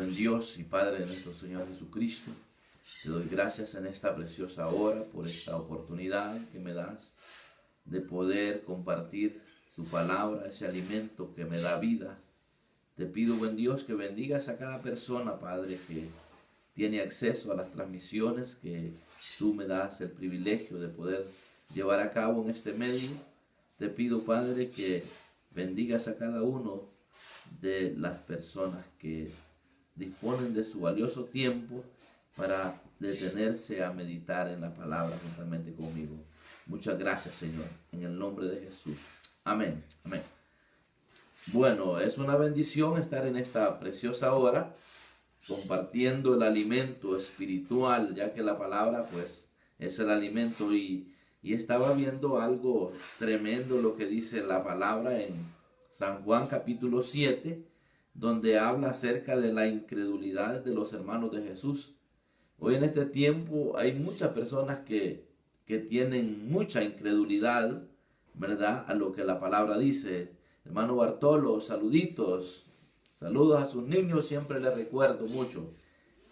Buen Dios y Padre de nuestro Señor Jesucristo, te doy gracias en esta preciosa hora por esta oportunidad que me das de poder compartir tu palabra, ese alimento que me da vida. Te pido, buen Dios, que bendigas a cada persona, Padre, que tiene acceso a las transmisiones que tú me das el privilegio de poder llevar a cabo en este medio. Te pido, Padre, que bendigas a cada uno de las personas que disponen de su valioso tiempo para detenerse a meditar en la palabra juntamente conmigo. Muchas gracias, Señor, en el nombre de Jesús. Amén. Amén. Bueno, es una bendición estar en esta preciosa hora compartiendo el alimento espiritual, ya que la palabra pues es el alimento y estaba viendo algo tremendo lo que dice la palabra en San Juan capítulo 7, donde habla acerca de la incredulidad de los hermanos de Jesús. Hoy en este tiempo hay muchas personas que tienen mucha incredulidad, ¿verdad?, a lo que la palabra dice. Hermano Bartolo, saluditos, saludos a sus niños, siempre les recuerdo mucho.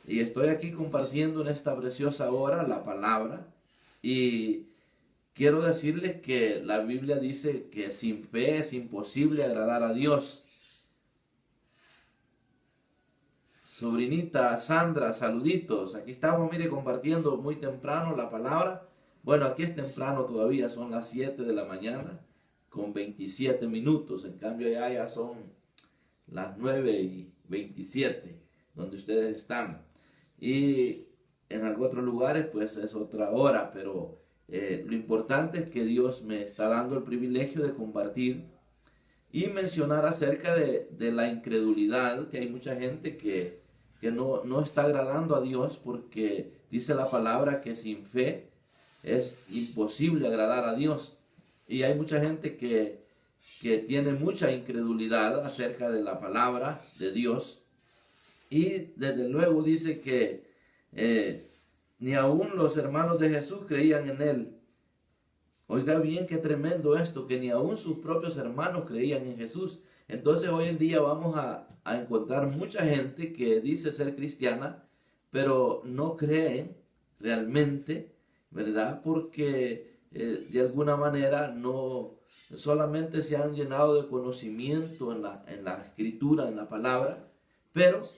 Y estoy aquí compartiendo en esta preciosa hora la palabra y quiero decirles que la Biblia dice que sin fe es imposible agradar a Dios. Sobrinita Sandra, saluditos. Aquí estamos, mire, compartiendo muy temprano la palabra. Bueno, aquí es temprano todavía, son las 7 de la mañana con 27 minutos. En cambio ya son las 9:27 donde ustedes están. Y en algunos otros lugares pues es otra hora, pero lo importante es que Dios me está dando el privilegio de compartir y mencionar acerca de la incredulidad, que hay mucha gente que no está agradando a Dios, porque dice la palabra que sin fe es imposible agradar a Dios. Y hay mucha gente que tiene mucha incredulidad acerca de la palabra de Dios. Y desde luego dice que ni aún los hermanos de Jesús creían en él. Oiga bien, qué tremendo esto, que ni aún sus propios hermanos creían en Jesús. Entonces hoy en día vamos a encontrar mucha gente que dice ser cristiana, pero no creen realmente, ¿verdad? Porque de alguna manera no solamente se han llenado de conocimiento en la escritura, en la palabra, pero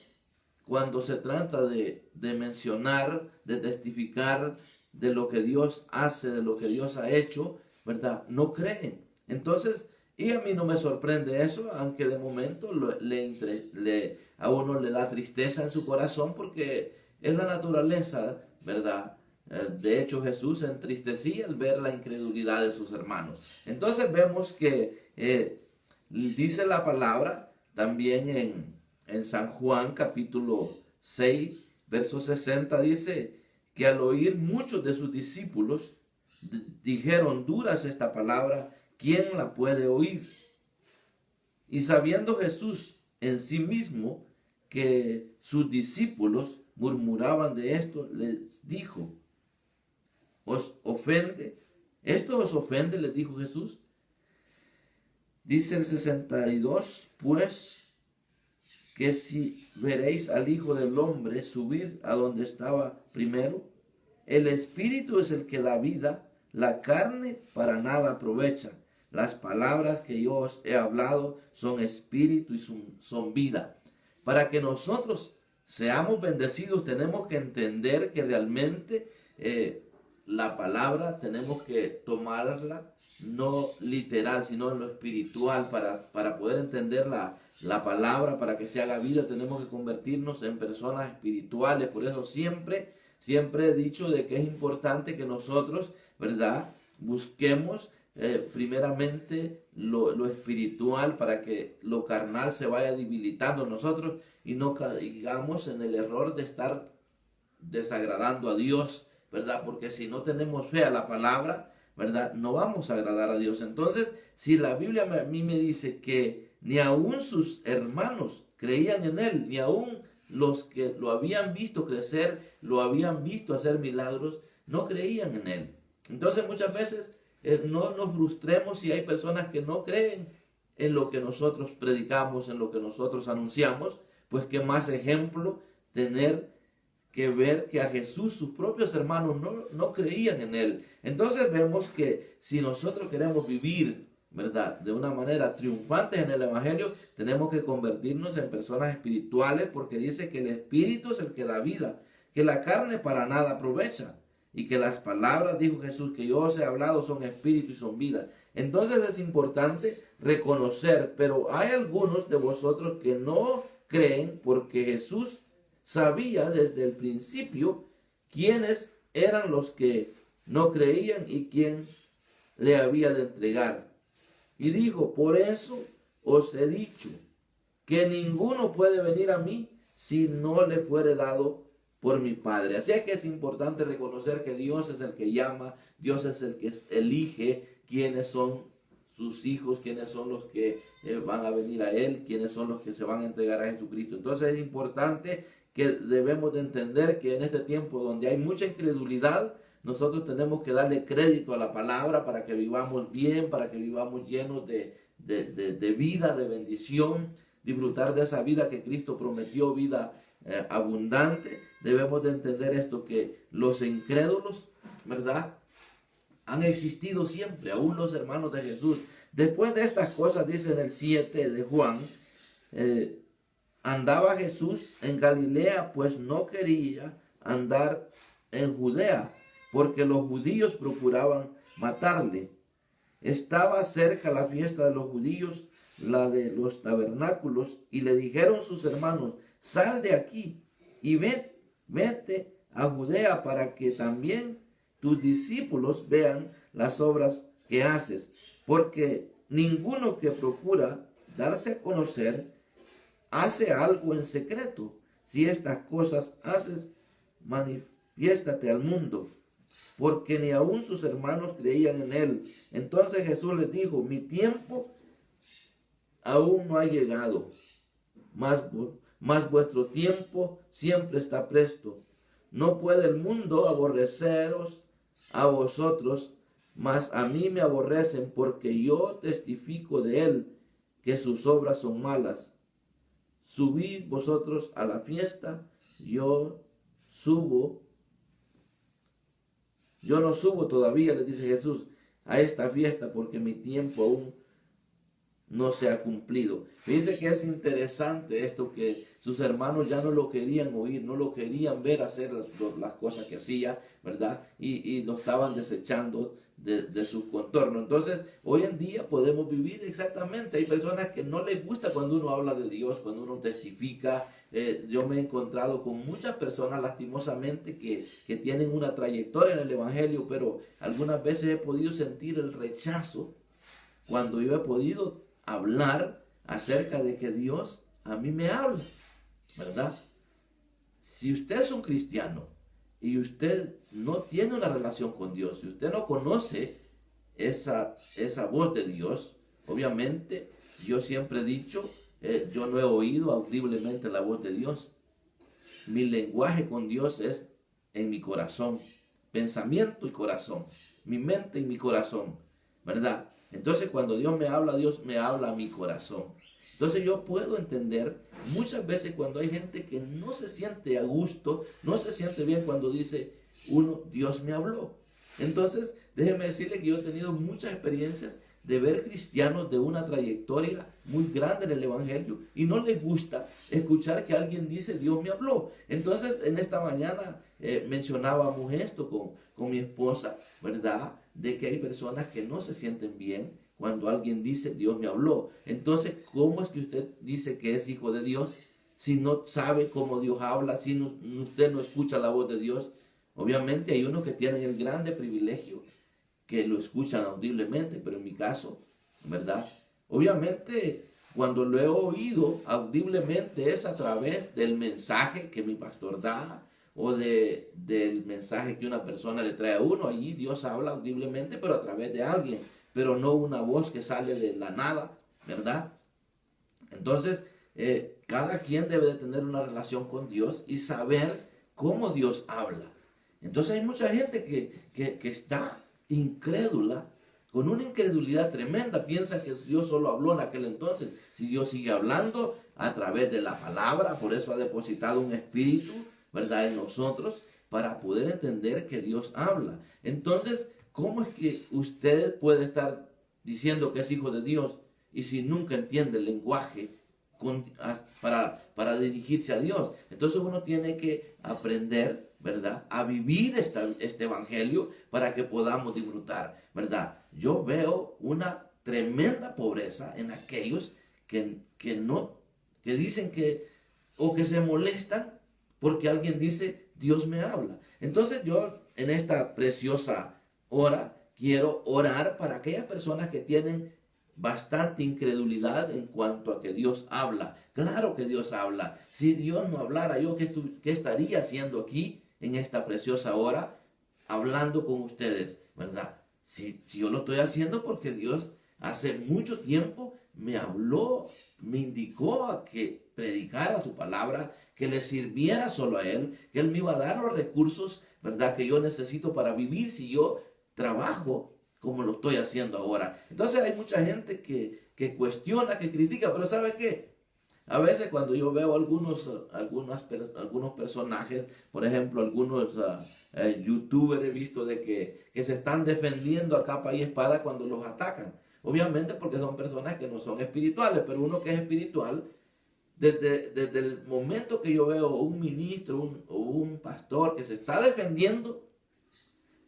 cuando se trata de mencionar, de testificar de lo que Dios hace, de lo que Dios ha hecho, ¿verdad?, no creen. Entonces, y a mí no me sorprende eso, aunque de momento a uno le da tristeza en su corazón, porque es la naturaleza, ¿verdad? De hecho, Jesús se entristecía al ver la incredulidad de sus hermanos. Entonces vemos que dice la palabra también en San Juan capítulo 6, verso 60, dice que al oír muchos de sus discípulos dijeron: dura es esta palabra, ¿quién la puede oír? Y sabiendo Jesús en sí mismo que sus discípulos murmuraban de esto, les dijo: ¿os ofende? ¿Esto os ofende?, les dijo Jesús. Dice el 62, pues que si veréis al Hijo del Hombre subir a donde estaba primero, el Espíritu es el que da vida, la carne para nada aprovecha. Las palabras que yo os he hablado son espíritu y son vida. Para que nosotros seamos bendecidos tenemos que entender que realmente la palabra tenemos que tomarla no literal, sino en lo espiritual. Para poder entender la palabra, para que se haga vida, tenemos que convertirnos en personas espirituales. Por eso siempre he dicho de que es importante que nosotros, ¿verdad?, busquemos primeramente lo espiritual, para que lo carnal se vaya debilitando en nosotros y no caigamos en el error de estar desagradando a Dios, ¿verdad? Porque si no tenemos fe a la palabra, ¿verdad?, no vamos a agradar a Dios. Entonces, si la Biblia a mí me dice que ni aún sus hermanos creían en él, ni aún los que lo habían visto crecer, lo habían visto hacer milagros, no creían en él. Entonces muchas veces no nos frustremos si hay personas que no creen en lo que nosotros predicamos, en lo que nosotros anunciamos, pues qué más ejemplo tener que ver que a Jesús sus propios hermanos no creían en él. Entonces vemos que si nosotros queremos vivir, ¿verdad?, de una manera triunfante en el Evangelio, tenemos que convertirnos en personas espirituales, porque dice que el Espíritu es el que da vida, que la carne para nada aprovecha, y que las palabras, dijo Jesús, que yo os he hablado son espíritu y son vida. Entonces es importante reconocer, pero hay algunos de vosotros que no creen, porque Jesús sabía desde el principio quiénes eran los que no creían y quién le había de entregar. Y dijo, por eso os he dicho que ninguno puede venir a mí si no le fuere dado por mi Padre. Así es que es importante reconocer que Dios es el que llama, Dios es el que elige quiénes son sus hijos, quiénes son los que van a venir a Él, quiénes son los que se van a entregar a Jesucristo. Entonces es importante que debemos de entender que en este tiempo donde hay mucha incredulidad, nosotros tenemos que darle crédito a la palabra para que vivamos bien, para que vivamos llenos de vida, de bendición, disfrutar de esa vida que Cristo prometió, vida abundante. Debemos de entender esto, que los incrédulos, ¿verdad?, han existido siempre, aún los hermanos de Jesús. Después de estas cosas, dice en el 7 de Juan, andaba Jesús en Galilea, pues no quería andar en Judea, porque los judíos procuraban matarle. Estaba cerca la fiesta de los judíos, la de los tabernáculos, y le dijeron sus hermanos, sal de aquí y vete a Judea para que también tus discípulos vean las obras que haces, porque ninguno que procura darse a conocer hace algo en secreto. Si estas cosas haces, manifiéstate al mundo, porque ni aun sus hermanos creían en él. Entonces Jesús les dijo, mi tiempo aún no ha llegado, mas vuestro tiempo siempre está presto. No puede el mundo aborreceros a vosotros, mas a mí me aborrecen, porque yo testifico de él que sus obras son malas. Subid vosotros a la fiesta, yo no subo todavía, les dice Jesús, a esta fiesta, porque mi tiempo aún no se ha cumplido. Fíjense que es interesante esto, que sus hermanos ya no lo querían oír, no lo querían ver hacer las cosas que hacía, ¿verdad? Y lo estaban desechando de su contorno. Entonces, hoy en día podemos vivir exactamente. Hay personas que no les gusta cuando uno habla de Dios, cuando uno testifica. Yo me he encontrado con muchas personas, lastimosamente, que tienen una trayectoria en el Evangelio, pero algunas veces he podido sentir el rechazo cuando yo he podido hablar acerca de que Dios a mí me habla, ¿verdad? Si usted es un cristiano y usted no tiene una relación con Dios, si usted no conoce esa voz de Dios, obviamente yo siempre he dicho, yo no he oído audiblemente la voz de Dios. Mi lenguaje con Dios es en mi corazón, pensamiento y corazón, mi mente y mi corazón, ¿verdad? Entonces cuando Dios me habla a mi corazón. Entonces yo puedo entender muchas veces cuando hay gente que no se siente a gusto, no se siente bien cuando dice uno, Dios me habló. Entonces déjeme decirle que yo he tenido muchas experiencias de ver cristianos de una trayectoria muy grande en el Evangelio y no les gusta escuchar que alguien dice Dios me habló. Entonces en esta mañana mencionábamos esto con mi esposa, ¿verdad? De que hay personas que no se sienten bien cuando alguien dice Dios me habló. Entonces, ¿cómo es que usted dice que es hijo de Dios si no sabe cómo Dios habla, si usted no escucha la voz de Dios? Obviamente hay unos que tienen el grande privilegio que lo escuchan audiblemente, pero en mi caso, ¿verdad? Obviamente, cuando lo he oído audiblemente es a través del mensaje que mi pastor da, o del mensaje que una persona le trae a uno. Allí Dios habla audiblemente, pero a través de alguien, pero no una voz que sale de la nada, ¿verdad? Entonces, cada quien debe de tener una relación con Dios y saber cómo Dios habla. Entonces hay mucha gente que está incrédula con una incredulidad tremenda. Piensan que Dios solo habló en aquel entonces. Si Dios sigue hablando a través de la palabra, por eso ha depositado un espíritu, ¿verdad?, en nosotros, para poder entender que Dios habla. Entonces, ¿cómo es que usted puede estar diciendo que es hijo de Dios y si nunca entiende el lenguaje para dirigirse a Dios? Entonces uno tiene que aprender, ¿verdad?, a vivir este evangelio para que podamos disfrutar, ¿verdad? Yo veo una tremenda pobreza en aquellos que dicen o que se molestan porque alguien dice, Dios me habla. Entonces yo en esta preciosa hora quiero orar para aquellas personas que tienen bastante incredulidad en cuanto a que Dios habla. Claro que Dios habla. Si Dios no hablara, yo ¿qué estaría haciendo aquí en esta preciosa hora hablando con ustedes, ¿verdad? Si yo lo estoy haciendo porque Dios hace mucho tiempo me habló, me indicó a que predicara su palabra, que le sirviera solo a Él, que Él me iba a dar los recursos, ¿verdad?, que yo necesito para vivir si yo trabajo como lo estoy haciendo ahora. Entonces hay mucha gente que cuestiona, que critica, pero ¿sabe qué? A veces cuando yo veo algunos personajes, por ejemplo, algunos youtubers, he visto de que se están defendiendo a capa y espada cuando los atacan. Obviamente porque son personas que no son espirituales, pero uno que es espiritual, desde el momento que yo veo un ministro o un pastor que se está defendiendo,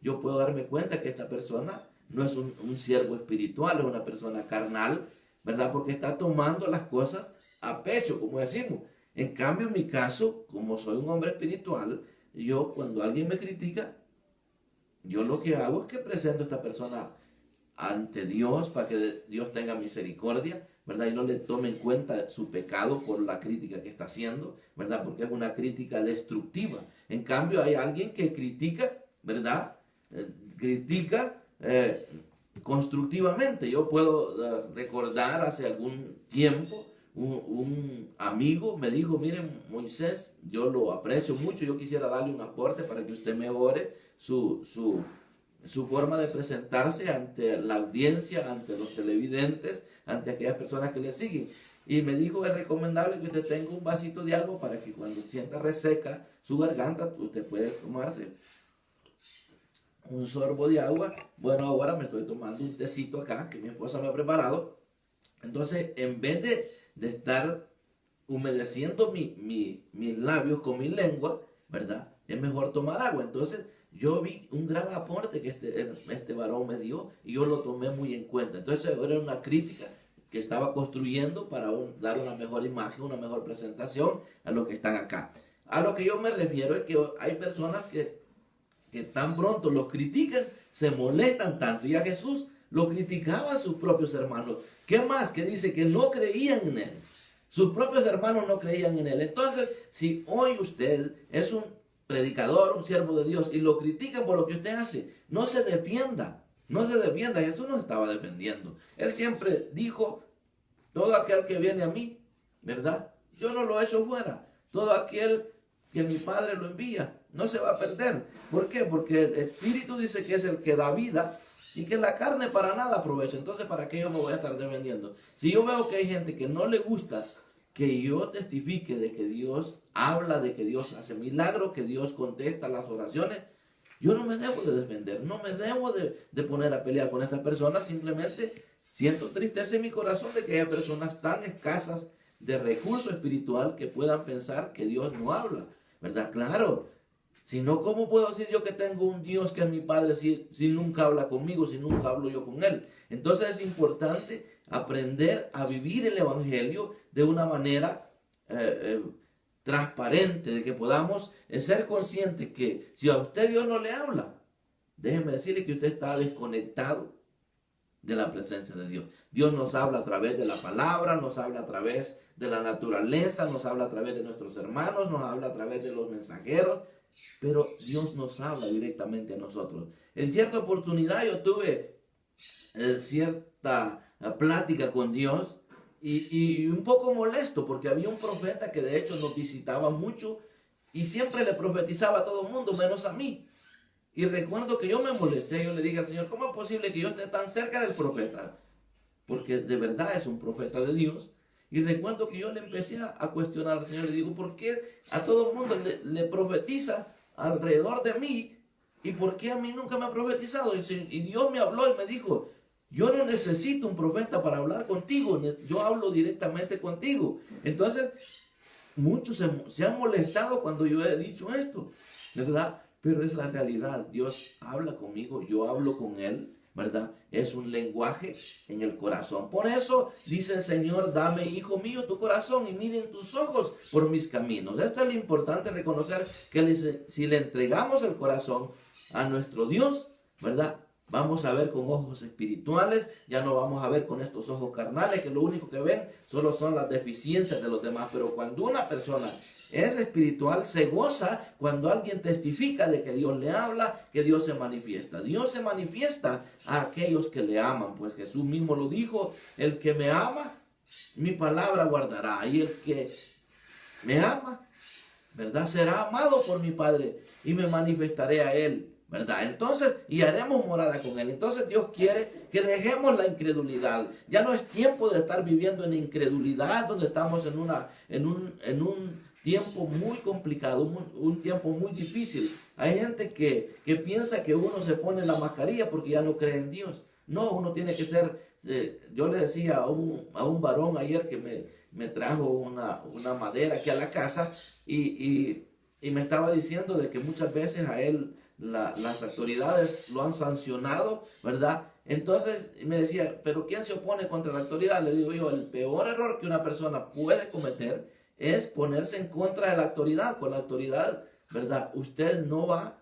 yo puedo darme cuenta que esta persona no es un siervo espiritual, es una persona carnal, ¿verdad? Porque está tomando las cosas a pecho, como decimos. En cambio, en mi caso, como soy un hombre espiritual, yo cuando alguien me critica, yo lo que hago es que presento a esta persona ante Dios para que Dios tenga misericordia, ¿verdad? Y no le tome en cuenta su pecado por la crítica que está haciendo, ¿verdad? Porque es una crítica destructiva. En cambio, hay alguien que critica, ¿verdad? Critica constructivamente. Yo puedo recordar hace algún tiempo un amigo me dijo, miren Moisés, yo lo aprecio mucho, yo quisiera darle un aporte para que usted mejore su forma de presentarse ante la audiencia, ante los televidentes, ante aquellas personas que le siguen. Y me dijo, es recomendable que usted tenga un vasito de agua para que cuando sienta reseca su garganta, usted puede tomarse un sorbo de agua. Bueno, ahora me estoy tomando un tecito acá que mi esposa me ha preparado. Entonces, en vez de estar humedeciendo mis labios con mi lengua, ¿verdad?, es mejor tomar agua. Entonces, yo vi un gran aporte que este varón me dio y yo lo tomé muy en cuenta. Entonces, era una crítica que estaba construyendo para dar una mejor imagen, una mejor presentación a los que están acá. A lo que yo me refiero es que hay personas que tan pronto los critican, se molestan tanto. Y a Jesús lo criticaban sus propios hermanos. ¿Qué más? Que dice que no creían en Él. Sus propios hermanos no creían en Él. Entonces, si hoy usted es un predicador, un siervo de Dios, y lo critican por lo que usted hace, no se defienda. No se defienda. Jesús no estaba defendiendo. Él siempre dijo, todo aquel que viene a mí, ¿verdad?, yo no lo echo fuera. Todo aquel que mi Padre lo envía, no se va a perder. ¿Por qué? Porque el Espíritu dice que es el que da vida y que la carne para nada aprovecha. Entonces, ¿para qué yo me voy a estar defendiendo? Si yo veo que hay gente que no le gusta que yo testifique de que Dios habla, de que Dios hace milagros, que Dios contesta las oraciones, yo no me debo de defender, no me debo de poner a pelear con estas personas. Simplemente siento tristeza en mi corazón de que haya personas tan escasas de recurso espiritual que puedan pensar que Dios no habla, ¿verdad? Claro. Si no, ¿cómo puedo decir yo que tengo un Dios que es mi Padre si nunca habla conmigo, si nunca hablo yo con Él? Entonces es importante aprender a vivir el Evangelio de una manera transparente, de que podamos ser conscientes que si a usted Dios no le habla, déjeme decirle que usted está desconectado de la presencia de Dios. Dios nos habla a través de la palabra, nos habla a través de la naturaleza, nos habla a través de nuestros hermanos, nos habla a través de los mensajeros, pero Dios nos habla directamente a nosotros. En cierta oportunidad yo tuve cierta plática con Dios y un poco molesto porque había un profeta que de hecho nos visitaba mucho y siempre le profetizaba a todo el mundo menos a mí. Y recuerdo que yo me molesté, yo le dije al Señor, ¿cómo es posible que yo esté tan cerca del profeta? Porque de verdad es un profeta de Dios. Y recuerdo que yo le empecé a cuestionar al Señor, le digo, ¿por qué a todo el mundo le profetiza alrededor de mí? ¿Y por qué a mí nunca me ha profetizado? Y Dios me habló y me dijo, yo no necesito un profeta para hablar contigo, yo hablo directamente contigo. Entonces, muchos se han molestado cuando yo he dicho esto, ¿verdad? Pero es la realidad. Dios habla conmigo, yo hablo con Él, ¿verdad? Es un lenguaje en el corazón. Por eso dice el Señor, dame, hijo mío, tu corazón y miren tus ojos por mis caminos. Esto es lo importante, reconocer que si le entregamos el corazón a nuestro Dios, ¿verdad? Vamos a ver con ojos espirituales, ya no vamos a ver con estos ojos carnales, que lo único que ven solo son las deficiencias de los demás. Pero cuando una persona es espiritual, se goza cuando alguien testifica de que Dios le habla, que Dios se manifiesta. Dios se manifiesta a aquellos que le aman, pues Jesús mismo lo dijo, el que me ama, mi palabra guardará, y el que me ama, ¿verdad? Será amado por mi Padre, y me manifestaré a él, ¿verdad? Entonces, y haremos morada con Él. Entonces Dios quiere que dejemos la incredulidad. Ya no es tiempo de estar viviendo en incredulidad, donde estamos en un tiempo muy complicado, un tiempo muy difícil. Hay gente que piensa que uno se pone la mascarilla porque ya no cree en Dios. No, uno tiene que ser, yo le decía a un varón ayer que me trajo una madera aquí a la casa y me estaba diciendo de que muchas veces a él las autoridades lo han sancionado, ¿verdad? Entonces me decía, ¿pero quién se opone contra la autoridad? Le digo yo, el peor error que una persona puede cometer es ponerse en contra de la autoridad. Con la autoridad, ¿verdad? Usted no va a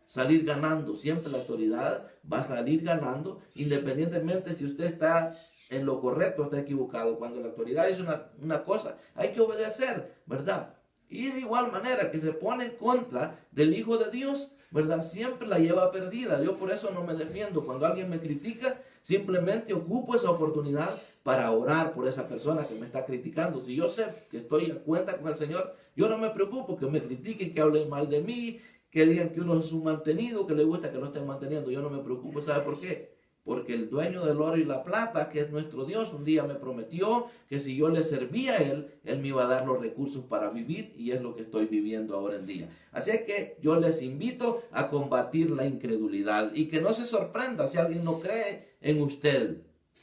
salir ganando. Siempre la autoridad va a salir ganando, independientemente si usted está en lo correcto o está equivocado. Cuando la autoridad dice una cosa, hay que obedecer, ¿verdad? Y de igual manera, que se pone en contra del Hijo de Dios, ¿verdad? Siempre la lleva perdida. Yo por eso no me defiendo. Cuando alguien me critica, simplemente ocupo esa oportunidad para orar por esa persona que me está criticando. Si yo sé que estoy a cuenta con el Señor, yo no me preocupo que me critiquen, que hablen mal de mí, que digan que uno es un mantenido, que le gusta que lo estén manteniendo. Yo no me preocupo. ¿Sabe por qué? Porque el dueño del oro y la plata, que es nuestro Dios, un día me prometió que si yo le servía a Él me iba a dar los recursos para vivir, y es lo que estoy viviendo ahora en día. Así es que yo les invito a combatir la incredulidad y que no se sorprenda si alguien no cree en usted,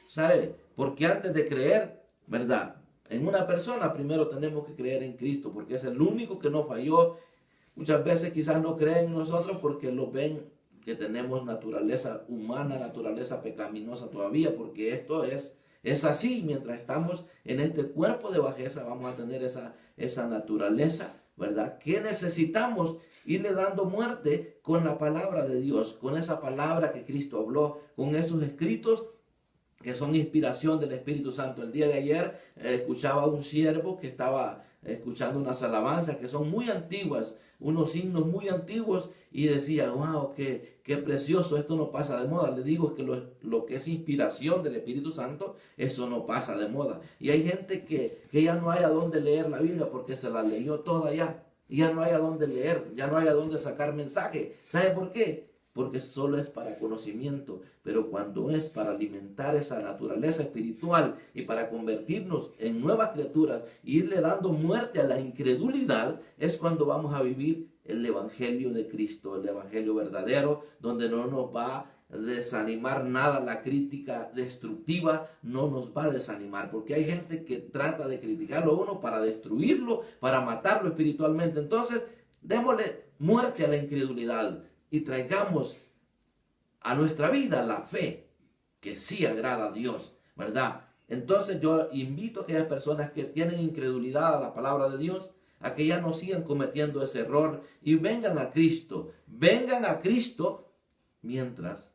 ¿sabe? Porque antes de creer, ¿verdad?, en una persona, primero tenemos que creer en Cristo, porque es el único que no falló. Muchas veces quizás no creen en nosotros porque lo ven que tenemos naturaleza humana, naturaleza pecaminosa todavía, porque esto es así. Mientras estamos en este cuerpo de bajeza, vamos a tener esa naturaleza, ¿verdad?, que necesitamos irle dando muerte con la palabra de Dios, con esa palabra que Cristo habló, con esos escritos que son inspiración del Espíritu Santo. El día de ayer escuchaba a un siervo que estaba escuchando unas alabanzas que son muy antiguas, unos himnos muy antiguos, y decía, wow, qué precioso, esto no pasa de moda. Le digo que lo que es inspiración del Espíritu Santo, eso no pasa de moda. Y hay gente que ya no hay a dónde leer la Biblia porque se la leyó toda ya, y ya no hay a dónde leer, ya no hay a dónde sacar mensaje. ¿Sabe por qué? Porque solo es para conocimiento. Pero cuando es para alimentar esa naturaleza espiritual y para convertirnos en nuevas criaturas e irle dando muerte a la incredulidad, es cuando vamos a vivir el Evangelio de Cristo, el Evangelio verdadero, donde no nos va a desanimar nada. La crítica destructiva no nos va a desanimar, porque hay gente que trata de criticarlo a uno para destruirlo, para matarlo espiritualmente. Entonces, démosle muerte a la incredulidad y traigamos a nuestra vida la fe que sí agrada a Dios, ¿verdad? Entonces yo invito a aquellas personas que tienen incredulidad a la palabra de Dios, a que ya no sigan cometiendo ese error y vengan a Cristo mientras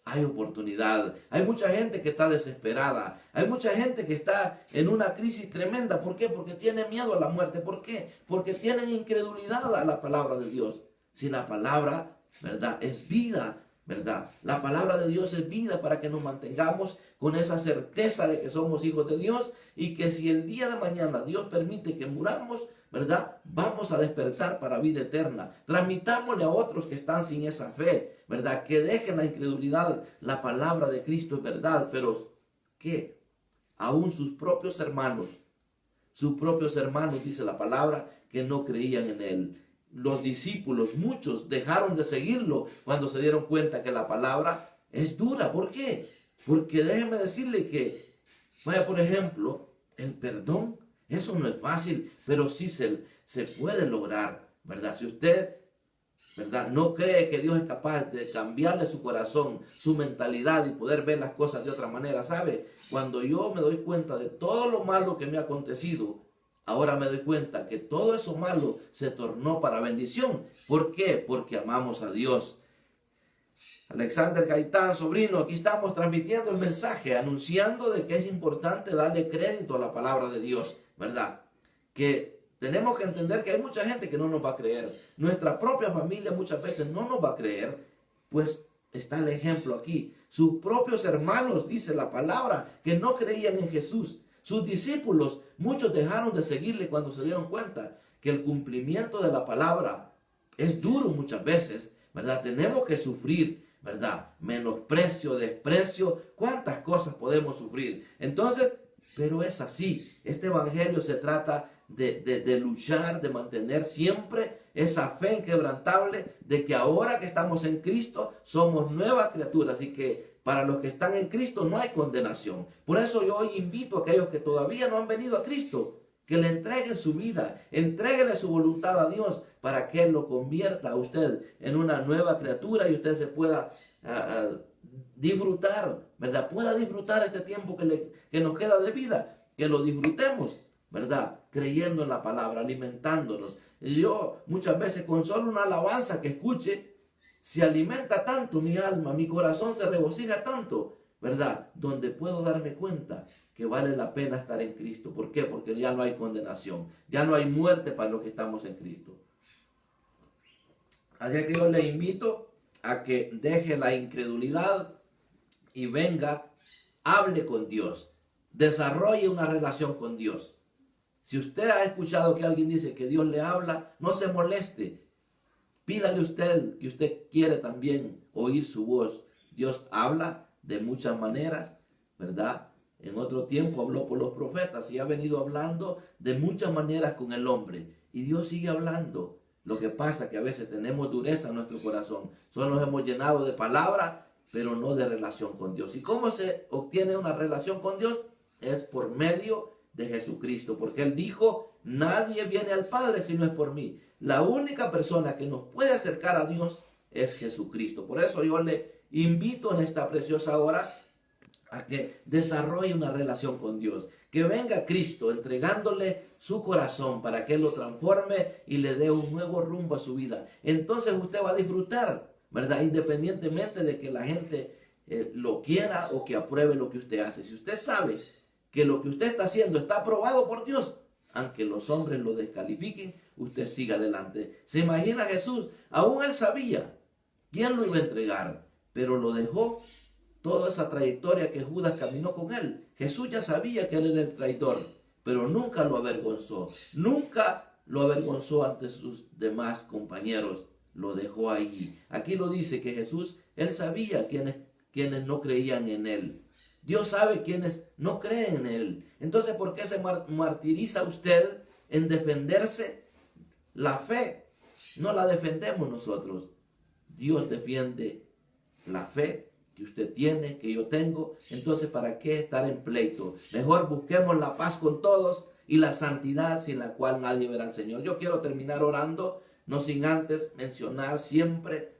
hay oportunidad. Hay mucha gente que está desesperada, hay mucha gente que está en una crisis tremenda. ¿Por qué? Porque tiene miedo a la muerte. ¿Por qué? Porque tienen incredulidad a la palabra de Dios. Si la palabra, ¿verdad?, es vida, ¿verdad? La palabra de Dios es vida para que nos mantengamos con esa certeza de que somos hijos de Dios, y que si el día de mañana Dios permite que muramos, ¿verdad? Vamos a despertar para vida eterna. Transmitámosle a otros que están sin esa fe, ¿verdad? Que dejen la incredulidad. La palabra de Cristo es verdad, pero ¿qué? Aún sus propios hermanos, dice la palabra, que no creían en él. Los discípulos, muchos, dejaron de seguirlo cuando se dieron cuenta que la palabra es dura. ¿Por qué? Porque déjeme decirle que, vaya, por ejemplo, el perdón, eso no es fácil, pero sí se puede lograr, ¿verdad? Si usted, ¿verdad?, no cree que Dios es capaz de cambiarle su corazón, su mentalidad y poder ver las cosas de otra manera, ¿sabe? Cuando yo me doy cuenta de todo lo malo que me ha acontecido, ahora me doy cuenta que todo eso malo se tornó para bendición. ¿Por qué? Porque amamos a Dios. Alexander Gaitán, sobrino, aquí estamos transmitiendo el mensaje, anunciando de que es importante darle crédito a la palabra de Dios, ¿verdad? Que tenemos que entender que hay mucha gente que no nos va a creer. Nuestra propia familia muchas veces no nos va a creer, pues está el ejemplo aquí. Sus propios hermanos, dice la palabra, que no creían en Jesús. Sus discípulos, muchos dejaron de seguirle cuando se dieron cuenta que el cumplimiento de la palabra es duro muchas veces, ¿verdad? Tenemos que sufrir, ¿verdad? Menosprecio, desprecio, cuántas cosas podemos sufrir. Entonces, pero es así. Este evangelio se trata de luchar, de mantener siempre esa fe inquebrantable de que ahora que estamos en Cristo somos nuevas criaturas y que para los que están en Cristo no hay condenación. Por eso yo hoy invito a aquellos que todavía no han venido a Cristo, que le entreguen su vida, entréguele su voluntad a Dios para que Él lo convierta a usted en una nueva criatura y usted se pueda disfrutar, ¿verdad? Pueda disfrutar este tiempo que nos queda de vida, que lo disfrutemos, ¿verdad? Creyendo en la palabra, alimentándonos. Y yo muchas veces con solo una alabanza que escuche, se alimenta tanto mi alma, mi corazón se regocija tanto, ¿verdad? Donde puedo darme cuenta que vale la pena estar en Cristo. ¿Por qué? Porque ya no hay condenación, ya no hay muerte para los que estamos en Cristo. Así que yo le invito a que deje la incredulidad y venga, hable con Dios, desarrolle una relación con Dios. Si usted ha escuchado que alguien dice que Dios le habla, no se moleste. Pídale usted que usted quiere también oír su voz. Dios habla de muchas maneras, ¿verdad? En otro tiempo habló por los profetas y ha venido hablando de muchas maneras con el hombre. Y Dios sigue hablando. Lo que pasa es que a veces tenemos dureza en nuestro corazón. Solo nos hemos llenado de palabras, pero no de relación con Dios. ¿Y cómo se obtiene una relación con Dios? Es por medio de Jesucristo. Porque Él dijo, nadie viene al Padre si no es por mí. La única persona que nos puede acercar a Dios es Jesucristo. Por eso yo le invito en esta preciosa hora a que desarrolle una relación con Dios. Que venga Cristo entregándole su corazón para que Él lo transforme y le dé un nuevo rumbo a su vida. Entonces usted va a disfrutar, ¿verdad? Independientemente de que la gente lo quiera o que apruebe lo que usted hace. Si usted sabe que lo que usted está haciendo está aprobado por Dios, aunque los hombres lo descalifiquen, usted siga adelante. ¿Se imagina Jesús? Aún Él sabía quién lo iba a entregar, pero lo dejó. Toda esa trayectoria que Judas caminó con Él, Jesús ya sabía que Él era el traidor, pero nunca lo avergonzó. Nunca lo avergonzó ante sus demás compañeros. Lo dejó ahí. Aquí lo dice que Jesús, Él sabía quienes no creían en Él. Dios sabe quienes no creen en Él. Entonces, ¿por qué se martiriza usted en defenderse? La fe no la defendemos nosotros. Dios defiende la fe que usted tiene, que yo tengo. Entonces, ¿para qué estar en pleito? Mejor busquemos la paz con todos y la santidad sin la cual nadie verá al Señor. Yo quiero terminar orando, no sin antes mencionar siempre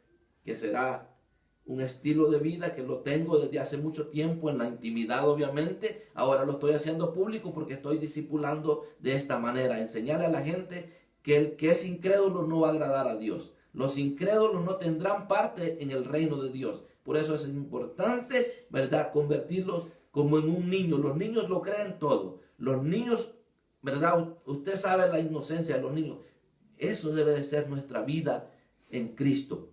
que será un estilo de vida que lo tengo desde hace mucho tiempo en la intimidad, obviamente. Ahora lo estoy haciendo público porque estoy discipulando de esta manera. Enseñarle a la gente que el que es incrédulo no va a agradar a Dios. Los incrédulos no tendrán parte en el reino de Dios. Por eso es importante, ¿verdad?, convertirlos como en un niño. Los niños lo creen todo. Los niños, ¿verdad? Usted sabe la inocencia de los niños. Eso debe de ser nuestra vida en Cristo.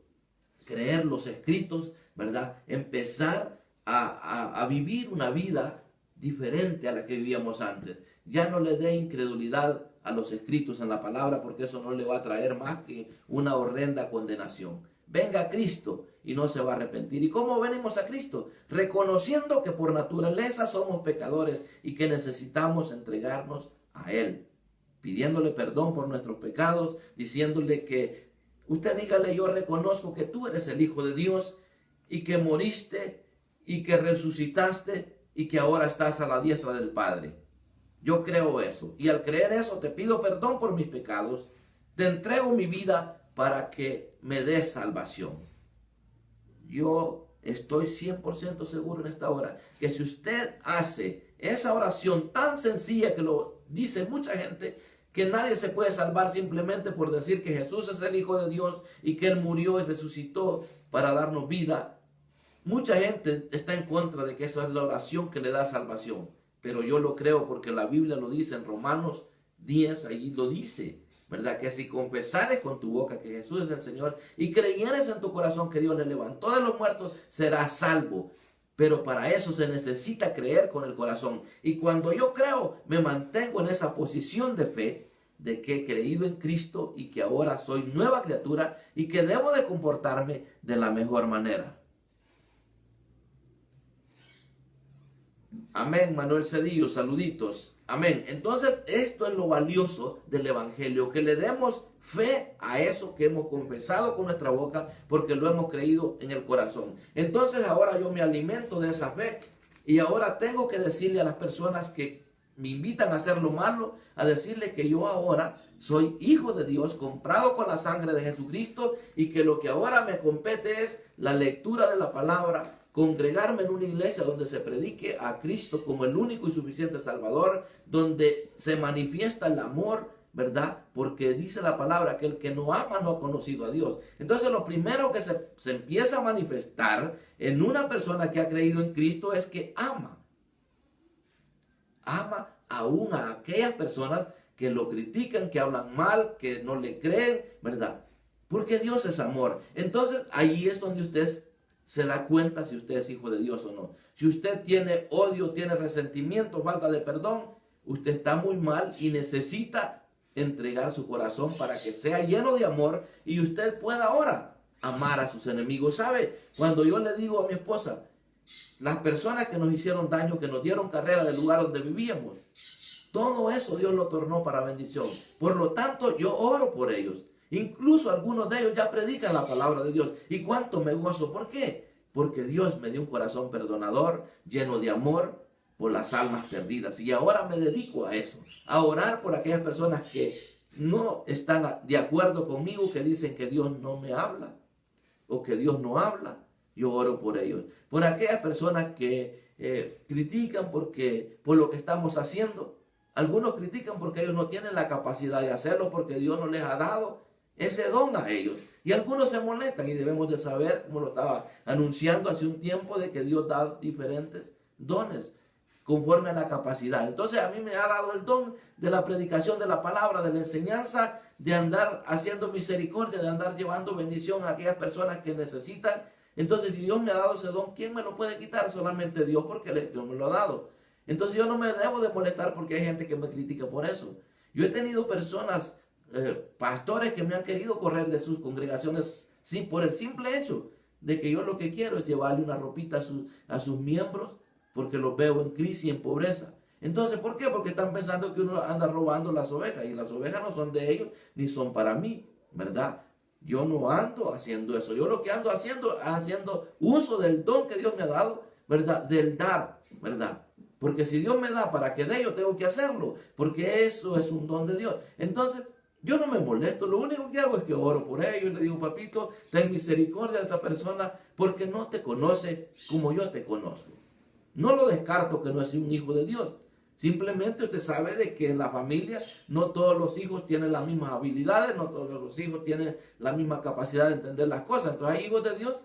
Creer los escritos, ¿verdad? Empezar a vivir una vida diferente a la que vivíamos antes. Ya no le dé incredulidad a los escritos en la palabra, porque eso no le va a traer más que una horrenda condenación. Venga a Cristo y no se va a arrepentir. ¿Y cómo venimos a Cristo? Reconociendo que por naturaleza somos pecadores y que necesitamos entregarnos a Él, pidiéndole perdón por nuestros pecados, diciéndole que usted dígale: yo reconozco que tú eres el Hijo de Dios y que moriste y que resucitaste y que ahora estás a la diestra del Padre. Yo creo eso, y al creer eso te pido perdón por mis pecados, te entrego mi vida para que me des salvación. Yo estoy 100% seguro en esta hora que si usted hace esa oración tan sencilla que lo dice mucha gente, que nadie se puede salvar simplemente por decir que Jesús es el Hijo de Dios y que Él murió y resucitó para darnos vida. Mucha gente está en contra de que esa es la oración que le da salvación, pero yo lo creo porque la Biblia lo dice en Romanos 10, ahí lo dice, ¿verdad? Que si confesares con tu boca que Jesús es el Señor y creyeres en tu corazón que Dios le levantó de los muertos, serás salvo. Pero para eso se necesita creer con el corazón. Y cuando yo creo, me mantengo en esa posición de fe, de que he creído en Cristo y que ahora soy nueva criatura y que debo de comportarme de la mejor manera. Amén, Manuel Cedillo, saluditos. Amén. Entonces, esto es lo valioso del Evangelio, que le demos fe a eso que hemos confesado con nuestra boca, porque lo hemos creído en el corazón. Entonces, ahora yo me alimento de esa fe y ahora tengo que decirle a las personas que me invitan a hacer lo malo, a decirles que yo ahora soy hijo de Dios, comprado con la sangre de Jesucristo, y que lo que ahora me compete es la lectura de la palabra, congregarme en una iglesia donde se predique a Cristo como el único y suficiente Salvador, donde se manifiesta el amor, ¿verdad? Porque dice la palabra que el que no ama no ha conocido a Dios. Entonces lo primero que se empieza a manifestar en una persona que ha creído en Cristo es que ama. Ama aún a aquellas personas que lo critican, que hablan mal, que no le creen, ¿verdad? Porque Dios es amor. Entonces ahí es donde usted se da cuenta si usted es hijo de Dios o no. Si usted tiene odio, tiene resentimiento, falta de perdón, usted está muy mal y necesita entregar su corazón para que sea lleno de amor y usted pueda ahora amar a sus enemigos. ¿Sabe? Cuando yo le digo a mi esposa, las personas que nos hicieron daño, que nos dieron carrera del lugar donde vivíamos, todo eso Dios lo tornó para bendición. Por lo tanto, yo oro por ellos. Incluso algunos de ellos ya predican la palabra de Dios. ¿Y cuánto me gozo? ¿Por qué? Porque Dios me dio un corazón perdonador, lleno de amor por las almas perdidas. Y ahora me dedico a eso, a orar por aquellas personas que no están de acuerdo conmigo, que dicen que Dios no me habla o que Dios no habla. Yo oro por ellos. Por aquellas personas que critican por lo que estamos haciendo. Algunos critican porque ellos no tienen la capacidad de hacerlo, porque Dios no les ha dado ese don a ellos. Y algunos se molestan y debemos de saber, como lo estaba anunciando hace un tiempo, de que Dios da diferentes dones conforme a la capacidad. Entonces a mí me ha dado el don de la predicación de la palabra, de la enseñanza, de andar haciendo misericordia, de andar llevando bendición a aquellas personas que necesitan. Entonces, si Dios me ha dado ese don, ¿quién me lo puede quitar? Solamente Dios, porque Dios me lo ha dado. Entonces yo no me debo de molestar porque hay gente que me critica por eso. Yo he tenido personas, pastores que me han querido correr de sus congregaciones por el simple hecho de que yo lo que quiero es llevarle una ropita a sus miembros, porque los veo en crisis y en pobreza. Entonces, ¿por qué? Porque están pensando que uno anda robando las ovejas, y las ovejas no son de ellos ni son para mí, ¿verdad? Yo no ando haciendo eso. Yo lo que ando haciendo es haciendo uso del don que Dios me ha dado, ¿verdad? Del dar, ¿verdad? Porque si Dios me da para que dé, yo tengo que hacerlo, porque eso es un don de Dios. Entonces, yo no me molesto, lo único que hago es que oro por ellos y le digo: papito, ten misericordia de esta persona, porque no te conoce como yo te conozco. No lo descarto que no es un hijo de Dios. Simplemente usted sabe de que en la familia no todos los hijos tienen las mismas habilidades, no todos los hijos tienen la misma capacidad de entender las cosas. Entonces hay hijos de Dios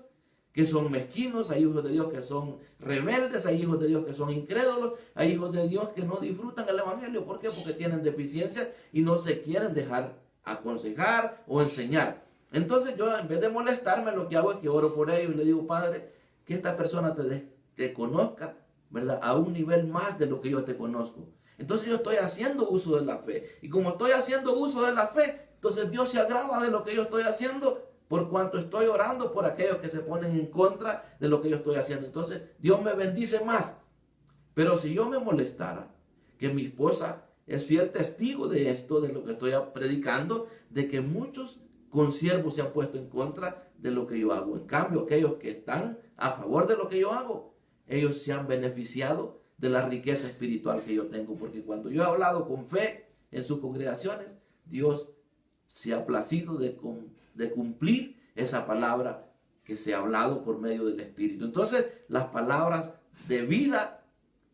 que son mezquinos, hay hijos de Dios que son rebeldes, hay hijos de Dios que son incrédulos, hay hijos de Dios que no disfrutan el evangelio. ¿Por qué? Porque tienen deficiencias y no se quieren dejar aconsejar o enseñar. Entonces yo, en vez de molestarme, lo que hago es que oro por ellos y le digo: Padre, que esta persona te conozca, ¿verdad? A un nivel más de lo que yo te conozco. Entonces yo estoy haciendo uso de la fe. Y como estoy haciendo uso de la fe, entonces Dios se agrada de lo que yo estoy haciendo, por cuanto estoy orando por aquellos que se ponen en contra de lo que yo estoy haciendo. Entonces Dios me bendice más. Pero si yo me molestara, que mi esposa es fiel testigo de esto, de lo que estoy predicando, de que muchos consiervos se han puesto en contra de lo que yo hago. En cambio, aquellos que están a favor de lo que yo hago, ellos se han beneficiado de la riqueza espiritual que yo tengo. Porque cuando yo he hablado con fe en sus congregaciones, Dios se ha placido de cumplir esa palabra que se ha hablado por medio del Espíritu. Entonces, las palabras de vida,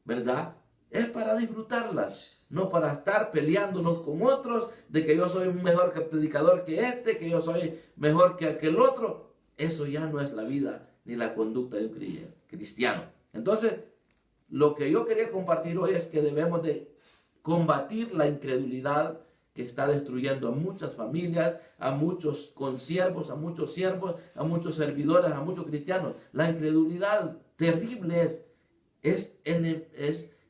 ¿verdad?, es para disfrutarlas, no para estar peleándonos con otros, de que yo soy mejor que el predicador que este, que yo soy mejor que aquel otro. Eso ya no es la vida ni la conducta de un cristiano. Entonces, lo que yo quería compartir hoy es que debemos de combatir la incredulidad que está destruyendo a muchas familias, a muchos consiervos, a muchos siervos, a muchos servidores, a muchos cristianos. La incredulidad terrible es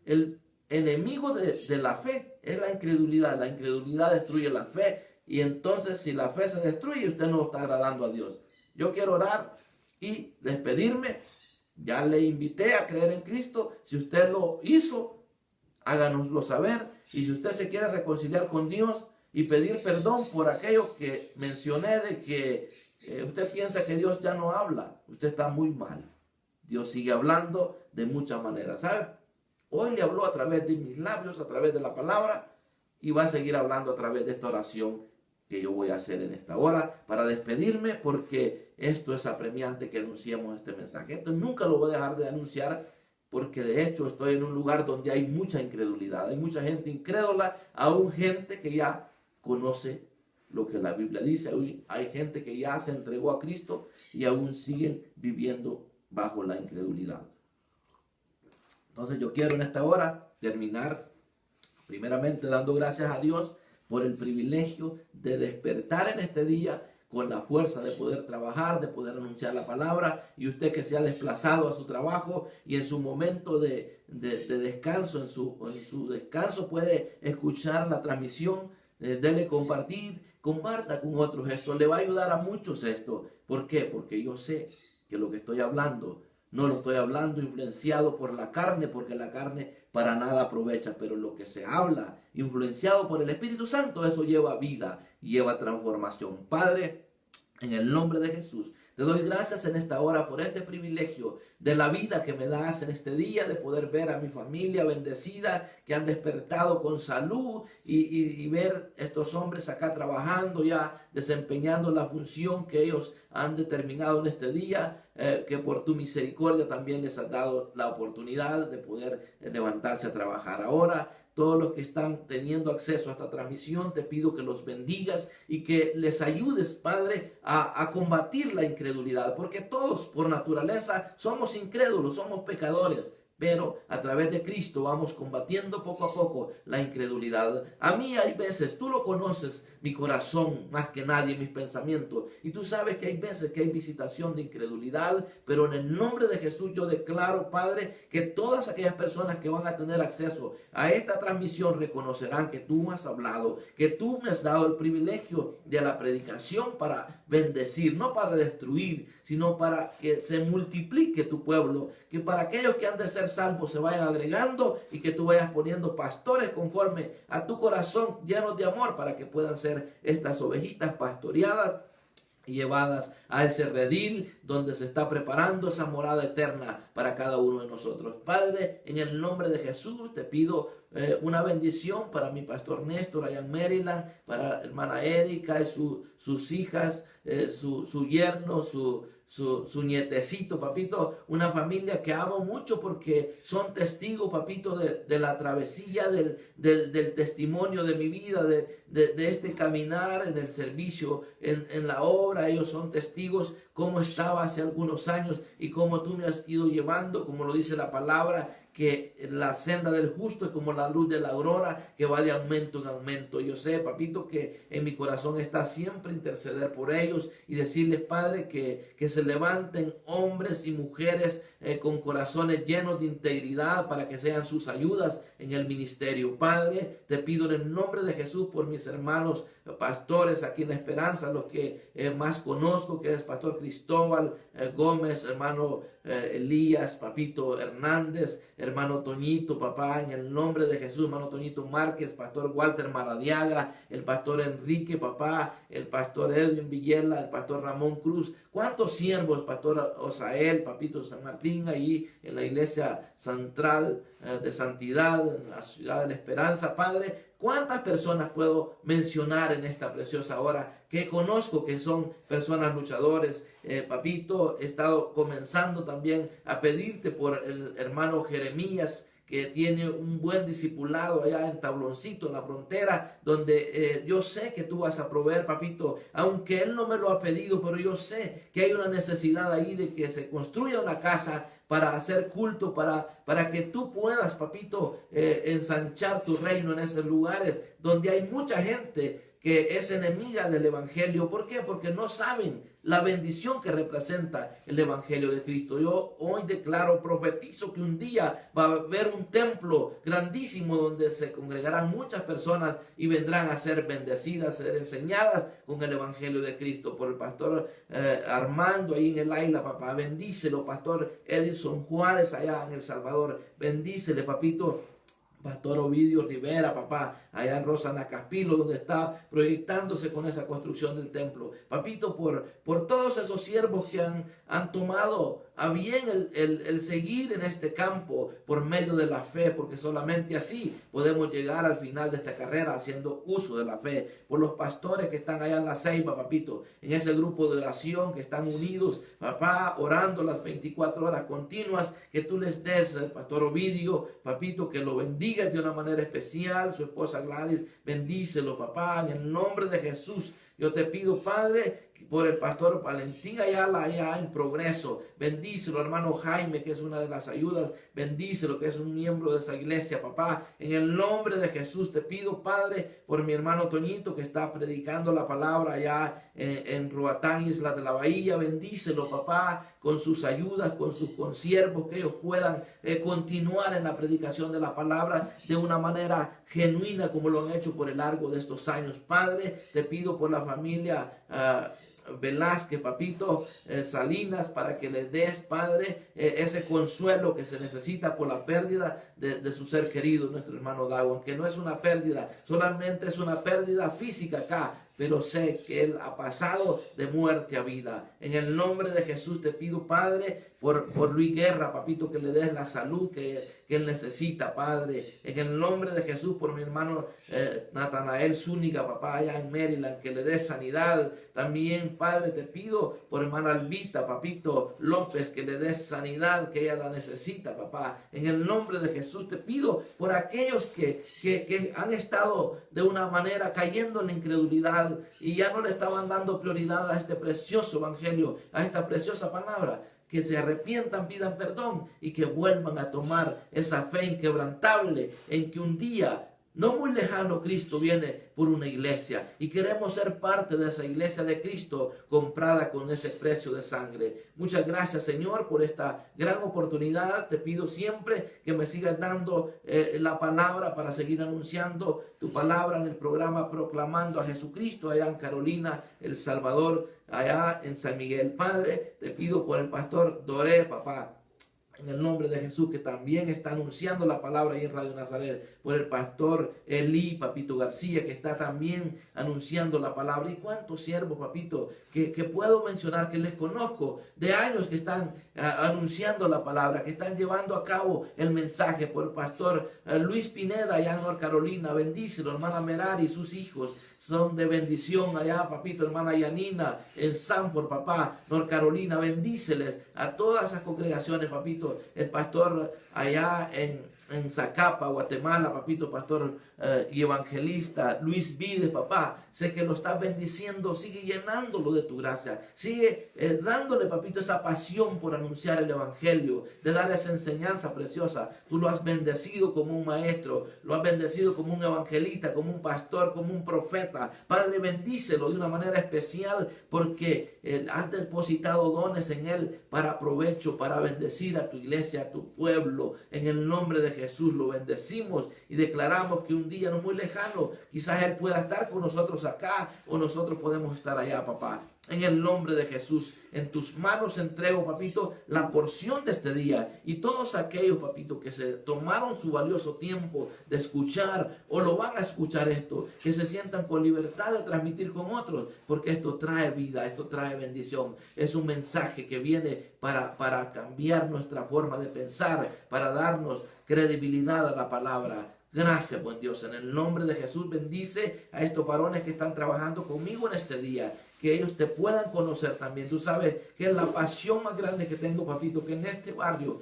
el enemigo de la fe, es la incredulidad. La incredulidad destruye la fe, y entonces si la fe se destruye, usted no está agradando a Dios. Yo quiero orar y despedirme. Ya le invité a creer en Cristo. Si usted lo hizo, háganoslo saber. Y si usted se quiere reconciliar con Dios y pedir perdón por aquello que mencioné, de que usted piensa que Dios ya no habla, usted está muy mal. Dios sigue hablando de muchas maneras, ¿sabe? Hoy le habló a través de mis labios, a través de la palabra, y va a seguir hablando a través de esta oración que yo voy a hacer en esta hora para despedirme, porque esto es apremiante que anunciemos este mensaje. Esto nunca lo voy a dejar de anunciar, porque de hecho estoy en un lugar donde hay mucha incredulidad, hay mucha gente incrédula, aún gente que ya conoce lo que la Biblia dice, hay gente que ya se entregó a Cristo y aún siguen viviendo bajo la incredulidad. Entonces yo quiero en esta hora terminar primeramente dando gracias a Dios por el privilegio de despertar en este día con la fuerza de poder trabajar, de poder anunciar la palabra, y usted que se ha desplazado a su trabajo y en su momento de descanso, en su descanso puede escuchar la transmisión, dele compartir, comparta con otros esto, le va a ayudar a muchos esto. ¿Por qué? Porque yo sé que lo que estoy hablando, no lo estoy hablando influenciado por la carne, porque la carne para nada aprovecha, pero lo que se habla influenciado por el Espíritu Santo, eso lleva vida, lleva transformación. Padre, en el nombre de Jesús, te doy gracias en esta hora por este privilegio de la vida que me das en este día, de poder ver a mi familia bendecida, que han despertado con salud, y ver estos hombres acá trabajando ya, desempeñando la función que ellos han determinado en este día, que por tu misericordia también les has dado la oportunidad de poder levantarse a trabajar. Ahora, todos los que están teniendo acceso a esta transmisión, te pido que los bendigas y que les ayudes, Padre, a combatir la incredulidad, porque todos por naturaleza somos incrédulos, somos pecadores, pero a través de Cristo vamos combatiendo poco a poco la incredulidad. A mí hay veces, tú lo conoces, mi corazón más que nadie, mis pensamientos, y tú sabes que hay veces que hay visitación de incredulidad, pero en el nombre de Jesús yo declaro, Padre, que todas aquellas personas que van a tener acceso a esta transmisión reconocerán que tú me has hablado, que tú me has dado el privilegio de la predicación para bendecir, no para destruir, sino para que se multiplique tu pueblo, que para aquellos que han de ser salvos se vayan agregando, y que tú vayas poniendo pastores conforme a tu corazón, llenos de amor, para que puedan ser estas ovejitas pastoreadas y llevadas a ese redil donde se está preparando esa morada eterna para cada uno de nosotros. Padre, en el nombre de Jesús te pido una bendición para mi pastor Néstor allá en Maryland, para la hermana Erika y sus hijas, su yerno, su nietecito, papito, una familia que amo mucho, porque son testigos, papito, de la travesía, del testimonio de mi vida, de este caminar en el servicio, en la obra. Ellos son testigos cómo estaba hace algunos años y cómo tú me has ido llevando, como lo dice la palabra, que la senda del justo es como la luz de la aurora que va de aumento en aumento. Yo sé, papito, que en mi corazón está siempre interceder por ellos y decirles, Padre, que se levanten hombres y mujeres con corazones llenos de integridad para que sean sus ayudas en el ministerio. Padre, te pido en el nombre de Jesús por mis hermanos pastores aquí en La Esperanza, los que más conozco, que es Pastor Cristóbal Gómez, hermano Elías, papito Hernández, hermano Toñito, papá, en el nombre de Jesús, hermano Toñito Márquez, pastor Walter Maradiaga, el pastor Enrique, papá, el pastor Edwin Villela, el pastor Ramón Cruz. ¿Cuántos siervos, pastor Osael, papito San Martín, ahí en la iglesia central de santidad, en la ciudad de La Esperanza, Padre? ¿Cuántas personas puedo mencionar en esta preciosa hora que conozco que son personas luchadores? Papito, he estado comenzando también a pedirte por el hermano Jeremías, que tiene un buen discipulado allá en Tabloncito, en la frontera, donde yo sé que tú vas a proveer, papito, aunque él no me lo ha pedido, pero yo sé que hay una necesidad ahí de que se construya una casa para hacer culto, para que tú puedas, papito, ensanchar tu reino en esos lugares donde hay mucha gente que es enemiga del evangelio. ¿Por qué? Porque no saben la bendición que representa el evangelio de Cristo. Yo hoy declaro, profetizo que un día va a haber un templo grandísimo donde se congregarán muchas personas y vendrán a ser bendecidas, a ser enseñadas con el evangelio de Cristo. Por el pastor Armando ahí en el Aila, papá, bendícelo. Pastor Edison Juárez allá en El Salvador, bendícele, papito. Pastor Ovidio Rivera, papá, allá en Rosana Caspilo, donde está proyectándose con esa construcción del templo. Papito, por todos esos siervos que han tomado a bien el seguir en este campo por medio de la fe, porque solamente así podemos llegar al final de esta carrera haciendo uso de la fe. Por los pastores que están allá en La Ceiba, papito, en ese grupo de oración que están unidos, papá, orando las 24 horas continuas, que tú les des, pastor Ovidio, papito, que lo bendiga de una manera especial, su esposa Gladys, bendícelo, papá, en el nombre de Jesús. Yo te pido, Padre, por el pastor Valentín Ayala allá en Progreso, bendícelo, hermano Jaime, que es una de las ayudas, bendícelo, que es un miembro de esa iglesia, papá, en el nombre de Jesús. Te pido, Padre, por mi hermano Toñito, que está predicando la palabra allá en Roatán, Isla de la Bahía, bendícelo, papá, con sus ayudas, con sus consiervos, que ellos puedan continuar en la predicación de la palabra de una manera genuina, como lo han hecho por el largo de estos años. Padre, te pido por la familia Velázquez, papito, Salinas, para que le des, Padre, ese consuelo que se necesita por la pérdida de su ser querido, nuestro hermano Dago, que no es una pérdida, solamente es una pérdida física acá, pero sé que él ha pasado de muerte a vida. En el nombre de Jesús te pido, Padre, por Luis Guerra, papito, que le des la salud que él necesita, Padre. En el nombre de Jesús, por mi hermano Natanael Zúñiga, papá, allá en Maryland, que le des sanidad. También, Padre, te pido por hermana Albita, papito López, que le des sanidad, que ella la necesita, papá. En el nombre de Jesús te pido por aquellos que han estado de una manera cayendo en la incredulidad y ya no le estaban dando prioridad a este precioso evangelio, a esta preciosa palabra. Que se arrepientan, pidan perdón y que vuelvan a tomar esa fe inquebrantable en que un día no muy lejano Cristo viene por una iglesia y queremos ser parte de esa iglesia de Cristo comprada con ese precio de sangre. Muchas gracias, Señor, por esta gran oportunidad. Te pido siempre que me sigas dando la palabra para seguir anunciando tu palabra en el programa Proclamando a Jesucristo allá en Carolina, El Salvador, allá en San Miguel. Padre, te pido por el pastor Doré, papá, en el nombre de Jesús, que también está anunciando la palabra ahí en Radio Nazaret, por el pastor Elí, papito García, que está también anunciando la palabra. Y cuántos siervos, papito, que puedo mencionar, que les conozco de años, que están anunciando la palabra, que están llevando a cabo el mensaje. Por el pastor Luis Pineda allá en North Carolina, bendícelo, hermana Merari y sus hijos son de bendición allá, papito, hermana Yanina en Sanford, papá, North Carolina, bendíceles a todas esas congregaciones, papito, papito, el pastor allá en Zacapa, Guatemala, papito, pastor y evangelista Luis Vides, papá, sé que lo estás bendiciendo, sigue llenándolo de tu gracia, sigue dándole, papito, esa pasión por anunciar el evangelio, de dar esa enseñanza preciosa. Tú lo has bendecido como un maestro, lo has bendecido como un evangelista, como un pastor, como un profeta. Padre, bendícelo de una manera especial, porque has depositado dones en él para provecho, para bendecir a tu iglesia, a tu pueblo. En el nombre de Jesús lo bendecimos y declaramos que un día no muy lejano, quizás él pueda estar con nosotros acá o nosotros podemos estar allá, papá. En el nombre de Jesús, en tus manos entrego, papito, la porción de este día. Y todos aquellos, papito, que se tomaron su valioso tiempo de escuchar o lo van a escuchar esto, que se sientan con libertad de transmitir con otros, porque esto trae vida, esto trae bendición. Es un mensaje que viene para cambiar nuestra forma de pensar, para darnos credibilidad a la palabra. Gracias, buen Dios. En el nombre de Jesús, bendice a estos varones que están trabajando conmigo en este día. Que ellos te puedan conocer también. Tú sabes que es la pasión más grande que tengo, papito, que en este barrio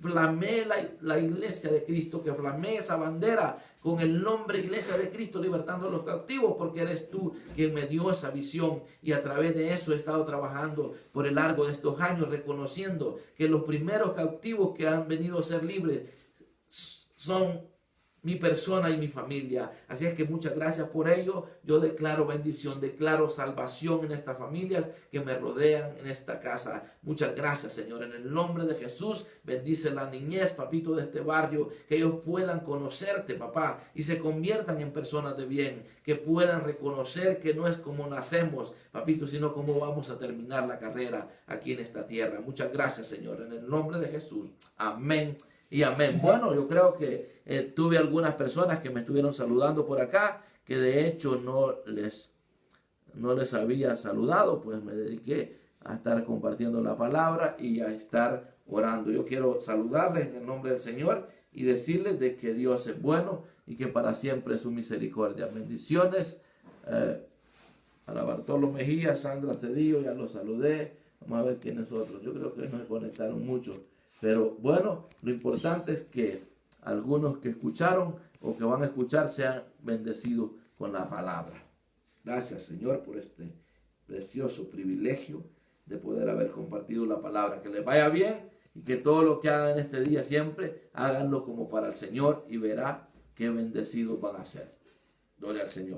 flamee la iglesia de Cristo, que flamee esa bandera con el nombre Iglesia de Cristo, libertando a los cautivos, porque eres tú quien me dio esa visión, y a través de eso he estado trabajando por el largo de estos años, reconociendo que los primeros cautivos que han venido a ser libres son mi persona y mi familia. Así es que muchas gracias por ello. Yo declaro bendición, declaro salvación en estas familias que me rodean en esta casa. Muchas gracias, Señor. En el nombre de Jesús, bendice la niñez, papito, de este barrio, que ellos puedan conocerte, papá, y se conviertan en personas de bien, que puedan reconocer que no es como nacemos, papito, sino como vamos a terminar la carrera aquí en esta tierra. Muchas gracias, Señor. En el nombre de Jesús. Amén. Y amén. Bueno, yo creo que tuve algunas personas que me estuvieron saludando por acá, que de hecho no les había saludado, pues me dediqué a estar compartiendo la palabra y a estar orando. Yo quiero saludarles en el nombre del Señor y decirles de que Dios es bueno y que para siempre es su misericordia. Bendiciones. Para Bartolo Mejía, Sandra Cedillo, ya los saludé. Vamos a ver quiénes otros. Yo creo que no se conectaron muchos. Pero bueno, lo importante es que algunos que escucharon o que van a escuchar sean bendecidos con la palabra. Gracias, Señor, por este precioso privilegio de poder haber compartido la palabra. Que les vaya bien y que todo lo que hagan en este día siempre háganlo como para el Señor y verá qué bendecidos van a ser. Gloria al Señor.